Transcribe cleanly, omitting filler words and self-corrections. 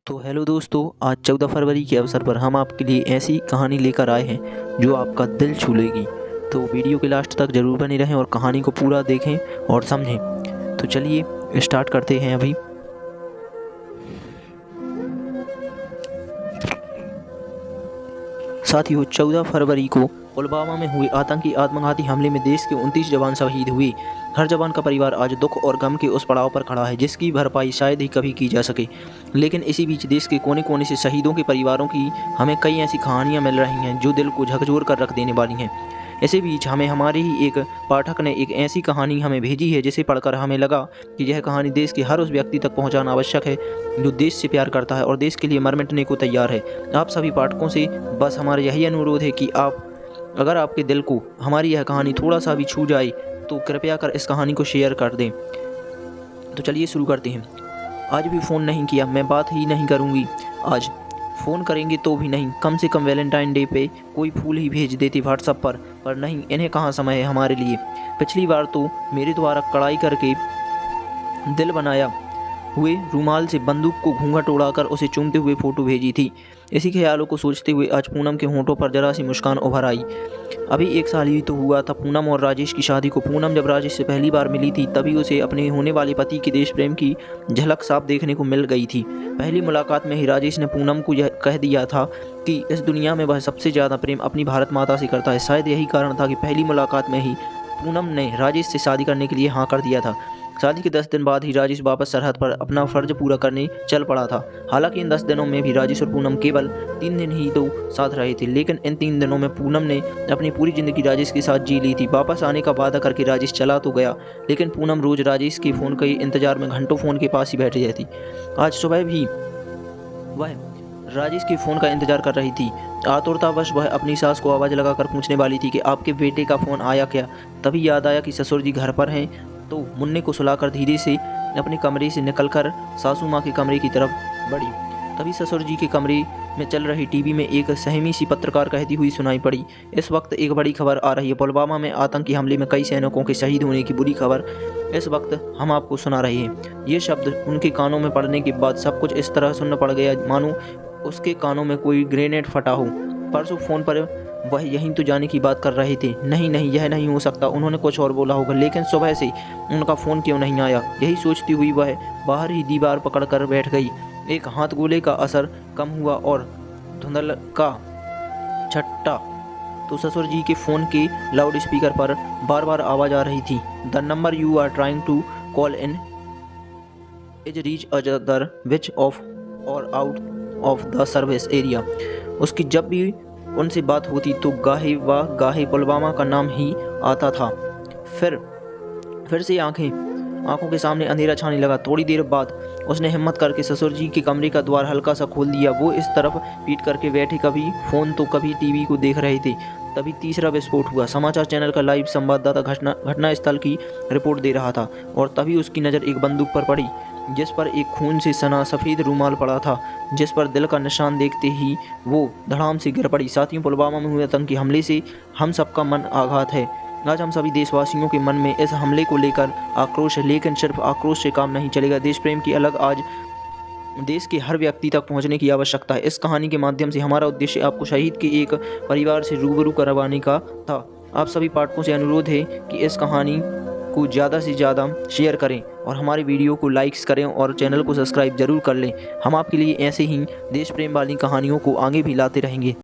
तो हेलो दोस्तों, आज 14 फरवरी के अवसर पर हम आपके लिए ऐसी कहानी लेकर आए हैं जो आपका दिल छू लेगी। तो वीडियो के लास्ट तक ज़रूर बने रहें और कहानी को पूरा देखें और समझें। तो चलिए स्टार्ट करते हैं अभी। साथियों, 14 फरवरी को पुलवामा में हुए आतंकी आत्मघाती हमले में देश के 29 जवान शहीद हुए। हर जवान का परिवार आज दुख और गम के उस पड़ाव पर खड़ा है जिसकी भरपाई शायद ही कभी की जा सके। लेकिन इसी बीच देश के कोने कोने से शहीदों के परिवारों की हमें कई ऐसी कहानियां मिल रही हैं जो दिल को झकझोर कर रख देने वाली हैं। इसी बीच हमें हमारे ही एक पाठक ने एक ऐसी कहानी हमें भेजी है जिसे पढ़कर हमें लगा कि यह कहानी देश के हर उस व्यक्ति तक पहुंचाना आवश्यक है जो देश से प्यार करता है और देश के लिए मर मिटने को तैयार है। आप सभी पाठकों से बस हमारा यही अनुरोध है कि अगर आपके दिल को हमारी यह कहानी थोड़ा सा भी छू जाए तो कृपया कर इस कहानी को शेयर कर दें। तो चलिए शुरू करते हैं। आज भी फ़ोन नहीं किया, मैं बात ही नहीं करूँगी। आज फ़ोन करेंगे तो भी नहीं, कम से कम वैलेंटाइन डे पे कोई फूल ही भेज देती व्हाट्सएप पर नहीं, इन्हें कहाँ समय है हमारे लिए। पिछली बार तो मेरे द्वारा कड़ाई करके दिल बनाया हुए रूमाल से बंदूक को घूंघट उड़ाकर उसे चूमते हुए फ़ोटो भेजी थी। इसी ख्यालों को सोचते हुए आज पूनम के होंठों पर जरा सी मुस्कान उभर आई। अभी 1 साल ही तो हुआ था पूनम और राजेश की शादी को। पूनम जब राजेश से पहली बार मिली थी तभी उसे अपने होने वाले पति के देश प्रेम की झलक साफ देखने को मिल गई थी। पहली मुलाकात में ही राजेश ने पूनम को यह कह दिया था कि इस दुनिया में वह सबसे ज़्यादा प्रेम अपनी भारत माता से करता है। शायद यही कारण था कि पहली मुलाकात में ही पूनम ने राजेश से शादी करने के लिए हाँ कर दिया था। शादी के 10 दिन बाद ही राजेश वापस सरहद पर अपना फर्ज पूरा करने चल पड़ा था। हालांकि इन 10 दिनों में भी राजेश और पूनम केवल 3 दिन ही तो साथ रहे थे, लेकिन इन 3 दिनों में पूनम ने अपनी पूरी ज़िंदगी राजेश के साथ जी ली थी। वापस आने का वादा करके राजेश चला तो गया, लेकिन पूनम रोज़ राजेश के फ़ोन के इंतजार में घंटों फ़ोन के पास ही बैठी रहती। आज सुबह भी वह राजेश के फ़ोन का इंतजार कर रही थी। आतुरतावश वह अपनी सास को आवाज़ लगाकर पूछने वाली थी कि आपके बेटे का फ़ोन आया क्या। तभी याद आया कि ससुर जी घर पर हैं, तो मुन्ने को सुलाकर धीरे से अपने कमरे से निकलकर सासू माँ के कमरे की तरफ बढ़ी। तभी ससुर जी के कमरे में चल रही टीवी में एक सहमी सी पत्रकार कहती हुई सुनाई पड़ी, इस वक्त एक बड़ी खबर आ रही है। पुलवामा में आतंकी हमले में कई सैनिकों के शहीद होने की बुरी खबर इस वक्त हम आपको सुना रहे हैं। ये शब्द उनके कानों में पड़ने के बाद सब कुछ इस तरह सुनना पड़ गया मानो उसके कानों में कोई ग्रेनेड फटा हो। परसों फ़ोन पर वह यहीं तो जाने की बात कर रहे थे। नहीं, यह नहीं हो सकता, उन्होंने कुछ और बोला होगा, लेकिन सुबह से उनका फ़ोन क्यों नहीं आया। यही सोचती हुई वह बाहर ही दीवार पकड़कर बैठ गई। एक हाथ गोले का असर कम हुआ और धुंधल का छट्टा तो ससुर जी के फ़ोन के लाउड स्पीकर पर बार बार आवाज़ आ रही थी, the number you are trying to call in is reach other which of or out of the service area. उसकी जब भी उनसे बात होती तो गाहे पुलवामा का नाम ही आता था। फिर से आंखों के सामने अंधेरा छाने लगा। थोड़ी देर बाद उसने हिम्मत करके ससुर जी के कमरे का द्वार हल्का सा खोल दिया। वो इस तरफ पीट करके बैठे, कभी फ़ोन तो कभी टीवी को देख रहे थे। तभी तीसरा विस्फोट हुआ। समाचार चैनल का लाइव संवाददाता घटनास्थल की रिपोर्ट दे रहा था और तभी उसकी नज़र एक बंदूक पर पड़ी जिस पर एक खून से सना सफ़ेद रूमाल पड़ा था, जिस पर दिल का निशान देखते ही वो धड़ाम से गिर पड़ी। साथियों, पुलवामा में हुए आतंकी हमले से हम सबका मन आघात है। आज हम सभी देशवासियों के मन में इस हमले को लेकर आक्रोश है, लेकिन सिर्फ आक्रोश से काम नहीं चलेगा। देश प्रेम की अलग आज देश के हर व्यक्ति तक पहुंचने की आवश्यकता है। इस कहानी के माध्यम से हमारा उद्देश्य आपको शहीद के एक परिवार से रूबरू करवाने का था। आप सभी पाठकों से अनुरोध है कि इस कहानी को ज़्यादा से ज़्यादा शेयर करें और हमारे वीडियो को लाइक्स करें और चैनल को सब्सक्राइब जरूर कर लें। हम आपके लिए ऐसे ही देश प्रेम वाली कहानियों को आगे भी लाते रहेंगे।